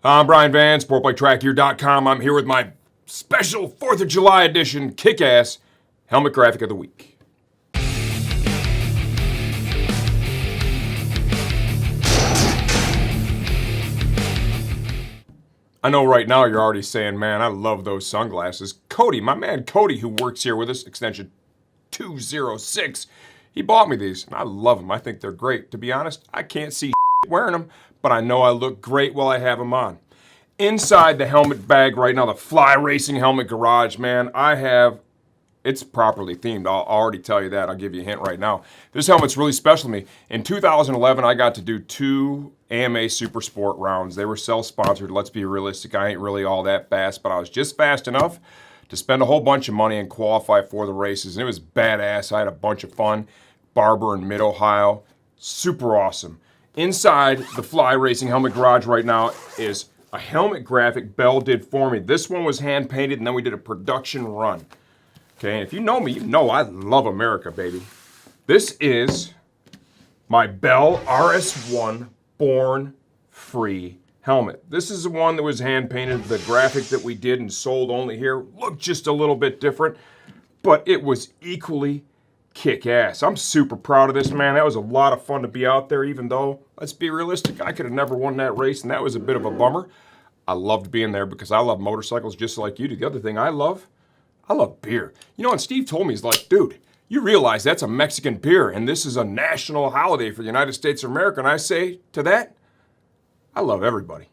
I'm Brian Van, SportbikeTrackGear.com. I'm here with my special 4th of July edition kick-ass helmet graphic of the week. I know right now you're already saying, man, I love those sunglasses. Cody, my man Cody, who works here with us, extension 206, he bought me these, and I love them. I think they're great. To be honest, I can't see wearing them, but I know I look great while I have them on. Inside the helmet bag right now, the Fly Racing Helmet Garage, man, it's properly themed. I'll already tell you that. I'll give you a hint right now. This helmet's really special to me. In 2011, I got to do 2 AMA Super Sport rounds. They were self-sponsored. Let's be realistic. I ain't really all that fast, but I was just fast enough to spend a whole bunch of money and qualify for the races. And it was badass. I had a bunch of fun. Barber in Mid-Ohio. Super awesome. Inside the Fly Racing Helmet Garage right now is a helmet graphic Bell did for me. This one was hand painted, and then we did a production run. Okay, and if you know me, you know I love America, baby. This is my Bell RS1 Born Free helmet. This is the one that was hand painted. The graphic that we did and sold only here looked just a little bit different, but it was equally kick-ass. I'm super proud of this, man. That was a lot of fun to be out there, even though, let's be realistic, I could have never won that race, and that was a bit of a bummer. I loved being there because I love motorcycles just like you do. The other thing I love beer. You know, and Steve told me, he's like, dude, you realize that's a Mexican beer, and this is a national holiday for the United States of America. And I say to that, I love everybody.